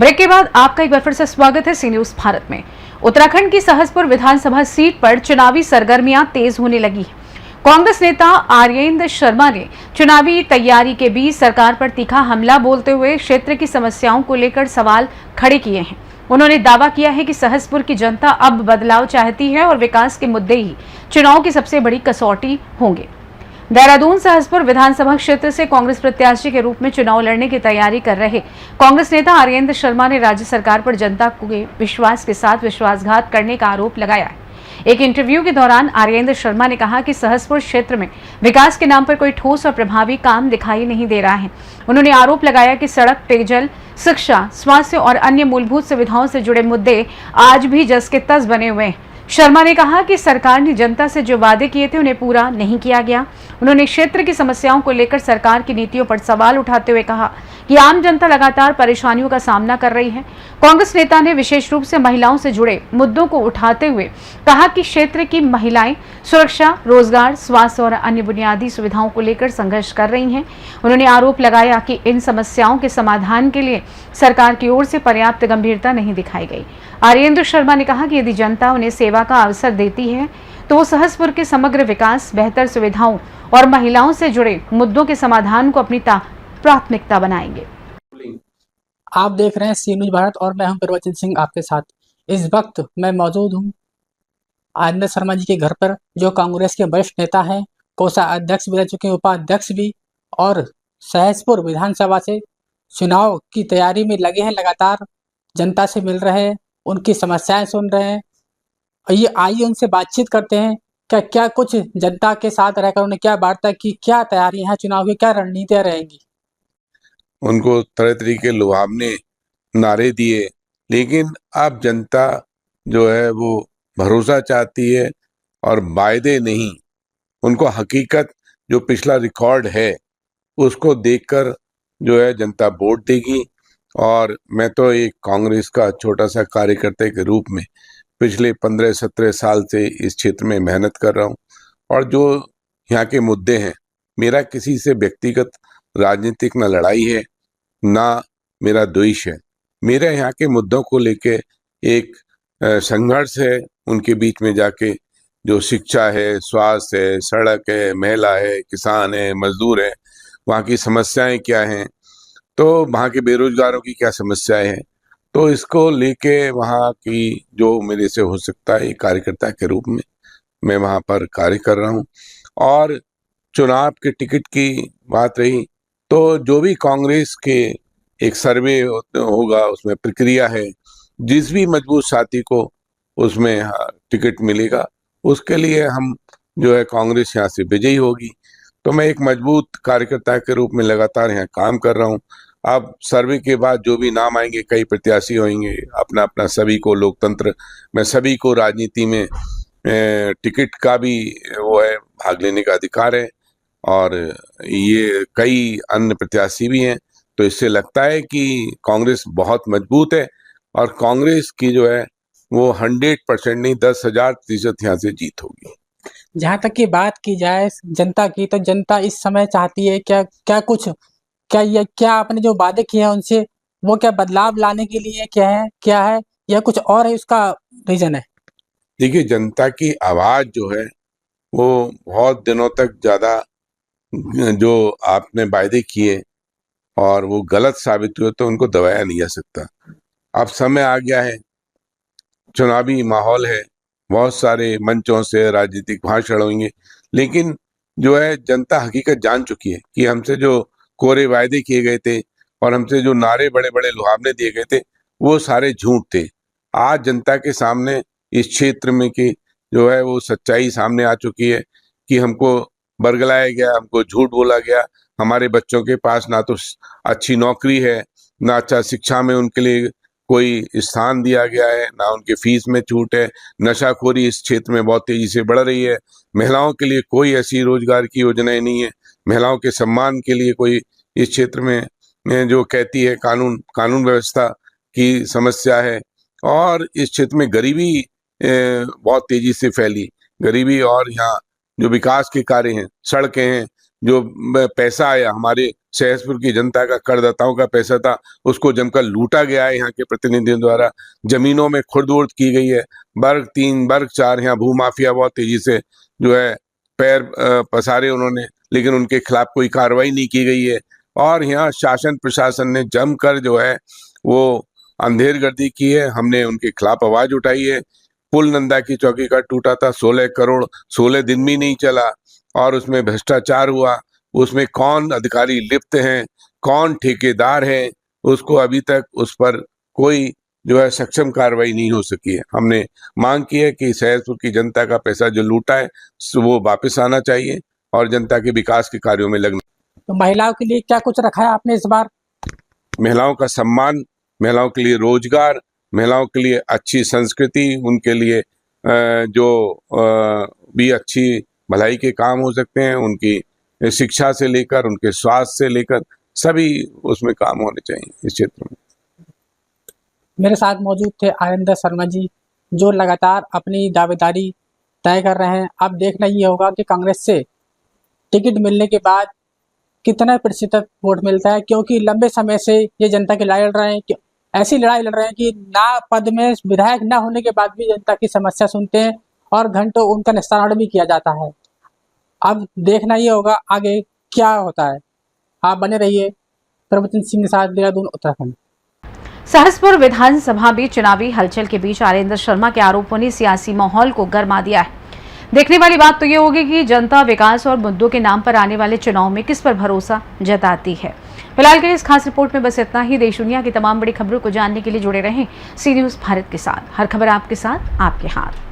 Break के बाद आपका एक बार फिर से स्वागत है सी न्यूज भारत में। उत्तराखंड की सहसपुर विधानसभा सीट पर चुनावी सरगर्मियां तेज होने लगी हैं। कांग्रेस नेता आर्येंद्र शर्मा ने चुनावी तैयारी के बीच सरकार पर तीखा हमला बोलते हुए क्षेत्र की समस्याओं को लेकर सवाल खड़े किए हैं। उन्होंने दावा किया है कि सहसपुर की जनता अब बदलाव चाहती है और विकास के मुद्दे ही चुनाव की सबसे बड़ी कसौटी होंगे। देहरादून सहसपुर विधानसभा क्षेत्र से कांग्रेस प्रत्याशी के रूप में चुनाव लड़ने की तैयारी कर रहे कांग्रेस नेता आर्येंद्र शर्मा ने राज्य सरकार पर जनता के विश्वास के साथ विश्वासघात करने का आरोप लगाया है। एक इंटरव्यू के दौरान आर्येंद्र शर्मा ने कहा कि सहसपुर क्षेत्र में विकास के नाम पर कोई ठोस और प्रभावी काम दिखाई नहीं दे रहा है। उन्होंने आरोप लगाया कि सड़क, पेयजल, शिक्षा, स्वास्थ्य और अन्य मूलभूत सुविधाओं से जुड़े मुद्दे आज भी जस के तस बने हुए हैं। शर्मा ने कहा कि सरकार ने जनता से जो वादे किए थे उन्हें पूरा नहीं किया गया। उन्होंने क्षेत्र की समस्याओं को लेकर सरकार की नीतियों पर सवाल उठाते हुए कहा कि आम जनता लगातार परेशानियों का सामना कर रही है। कांग्रेस नेता ने विशेष रूप से महिलाओं से जुड़े मुद्दों को उठाते हुए कहा कि क्षेत्र की महिलाएं सुरक्षा, रोजगार, स्वास्थ्य और अन्य बुनियादी सुविधाओं को लेकर संघर्ष कर रही हैं। उन्होंने आरोप लगाया कि इन समस्याओं के समाधान के लिए सरकार की ओर से पर्याप्त गंभीरता नहीं दिखाई गई। आर्येंद्र शर्मा ने कहा कि यदि जनता उन्हें सेवा का अवसर देती है तो वो सहसपुर के समग्र विकास, बेहतर सुविधाओं और महिलाओं से जुड़े मुद्दों के समाधान को अपनी प्राथमिकता बनाएंगे। आप देख रहे हैं सी न्यूज भारत और मैं हूं प्रवचन सिंह आपके साथ। इस वक्त मैं मौजूद हूं आर्येंद्र शर्मा जी के घर पर, जो कांग्रेस के वरिष्ठ नेता हैं, कोषाध्यक्ष भी रह चुके हैं, उपाध्यक्ष भी, और सहसपुर विधानसभा से चुनाव की तैयारी में लगे हैं। लगातार जनता से मिल रहे हैं, उनकी समस्याएं सुन रहे हैं। आइए उनसे बातचीत करते हैं। क्या कुछ जनता के साथ रहकर उन्हें क्या वार्ता की, क्या तैयारियां हैं चुनाव की, क्या रणनीतियां रहेंगी। उनको तरह तरह के लुभावने नारे दिए, लेकिन अब जनता जो है वो भरोसा चाहती है और वायदे नहीं। उनको हकीकत, जो पिछला रिकॉर्ड है उसको देखकर जो है जनता वोट देगी। और मैं तो एक कांग्रेस का छोटा सा कार्यकर्ता के रूप में पिछले 15-17 साल से इस क्षेत्र में मेहनत कर रहा हूँ। और जो यहाँ के मुद्दे हैं, मेरा किसी से व्यक्तिगत राजनीतिक न लड़ाई है ना मेरा द्वेष है। मेरे यहाँ के मुद्दों को लेके एक संघर्ष है। उनके बीच में जाके जो शिक्षा है, स्वास्थ्य है, सड़क है, महिला है, किसान है, मजदूर है, वहाँ की समस्याएं क्या हैं, तो वहाँ के बेरोजगारों की क्या समस्याएं हैं, तो इसको लेके वहाँ की जो मेरे से हो सकता है एक कार्यकर्ता के रूप में मैं वहाँ पर कार्य कर रहा हूँ। और चुनाव के टिकट की बात रही तो जो भी कांग्रेस के एक सर्वे होगा उसमें प्रक्रिया है, जिस भी मजबूत साथी को उसमें टिकट मिलेगा उसके लिए हम जो है कांग्रेस यहाँ से विजयी होगी। तो मैं एक मजबूत कार्यकर्ता के रूप में लगातार यहाँ काम कर रहा हूँ। अब सर्वे के बाद जो भी नाम आएंगे, कई प्रत्याशी होंगे, अपना अपना सभी को लोकतंत्र में सभी को राजनीति में टिकट का भी वो है, भाग लेने का अधिकार है। और ये कई अन्य प्रत्याशी भी हैं, तो इससे लगता है कि कांग्रेस बहुत मजबूत है और कांग्रेस की जो है वो 100% नहीं 10,000% यहाँ से जीत होगी। जहाँ तक की बात की जाए जनता की, तो जनता इस समय चाहती है क्या आपने जो वादे किए हैं उनसे वो क्या बदलाव लाने के लिए क्या है या कुछ और है, उसका रीजन है। देखिए, जनता की आवाज जो है वो बहुत दिनों तक ज्यादा जो आपने वायदे किए और वो गलत साबित हुए तो उनको दबाया नहीं जा सकता। अब समय आ गया है, चुनावी माहौल है, बहुत सारे मंचों से राजनीतिक भाषण होंगे, लेकिन जो है जनता हकीकत जान चुकी है कि हमसे जो कोरे वायदे किए गए थे और हमसे जो नारे बड़े बड़े लुभावने दिए गए थे वो सारे झूठ थे। आज जनता के सामने इस क्षेत्र में की जो है वो सच्चाई सामने आ चुकी है कि हमको बरगलाया गया, हमको झूठ बोला गया। हमारे बच्चों के पास ना तो अच्छी नौकरी है, ना अच्छा शिक्षा में उनके लिए कोई स्थान दिया गया है, ना उनके फीस में छूट है। नशाखोरी इस क्षेत्र में बहुत तेजी से बढ़ रही है। महिलाओं के लिए कोई ऐसी रोजगार की योजनाएं नहीं है। महिलाओं के सम्मान के लिए कोई इस क्षेत्र में जो कहती है कानून व्यवस्था की समस्या है। और इस क्षेत्र में गरीबी बहुत तेजी से फैली, गरीबी। और यहाँ जो विकास के कार्य हैं, सड़कें हैं, जो पैसा आया हमारे सहसपुर की जनता का, करदाताओं का पैसा था, उसको जमकर लूटा गया है यहाँ के प्रतिनिधियों द्वारा। जमीनों में खुर्द-बुर्द की गई है। वर्ग 3, वर्ग 4 यहाँ भूमाफिया बहुत तेजी से जो है पैर पसारे उन्होंने, लेकिन उनके खिलाफ कोई कार्रवाई नहीं की गई है। और यहाँ शासन प्रशासन ने जमकर जो है वो अंधेरगर्दी की है। हमने उनके खिलाफ आवाज उठाई है। पुल नंदा की चौकी का टूटा था, 16 करोड़ 16 दिन भी नहीं चला और उसमें भ्रष्टाचार हुआ। उसमें कौन अधिकारी लिप्त हैं, कौन ठेकेदार है, उसको अभी तक उस पर कोई जो है सक्षम कार्रवाई नहीं हो सकी है। हमने मांग की है कि सहसपुर की जनता का पैसा जो लूटा है वो वापस आना चाहिए और जनता के विकास के कार्यों में लगना। तो महिलाओं के लिए क्या कुछ रखा है आपने इस बार? महिलाओं का सम्मान, महिलाओं के लिए रोजगार, महिलाओं के लिए अच्छी संस्कृति, उनके लिए जो भी अच्छी भलाई के काम हो सकते हैं, उनकी शिक्षा से लेकर उनके स्वास्थ्य से लेकर सभी उसमें काम होने चाहिए इस क्षेत्र में। मेरे साथ मौजूद थे आरिंदर शर्मा जी, जो लगातार अपनी दावेदारी तय कर रहे हैं। अब देखना ये होगा कि कांग्रेस से टिकट मिलने के बाद कितना प्रतिशत वोट मिलता है, क्योंकि लंबे समय से ये जनता की लड़ाई लड़ रहे हैं, ऐसी लड़ाई लड़ रहे हैं कि ना पद में विधायक ना होने के बाद भी जनता की समस्या सुनते हैं और घंटों उनका निस्तारण भी किया जाता है। अब देखना ये होगा आगे क्या होता है। आप बने रहिए प्रभुचंद सिंह के साथ, देहरादून, उत्तराखंड। सहसपुर विधानसभा में चुनावी हलचल के बीच आरिंदर शर्मा के आरोपों ने सियासी माहौल को गरमा दिया है। देखने वाली बात तो ये होगी कि जनता विकास और मुद्दों के नाम पर आने वाले चुनाव में किस पर भरोसा जताती है। फिलहाल के लिए इस खास रिपोर्ट में बस इतना ही। देश दुनिया की तमाम बड़ी खबरों को जानने के लिए जुड़े रहें सी न्यूज़ भारत के साथ। हर खबर आपके साथ, आपके हाथ।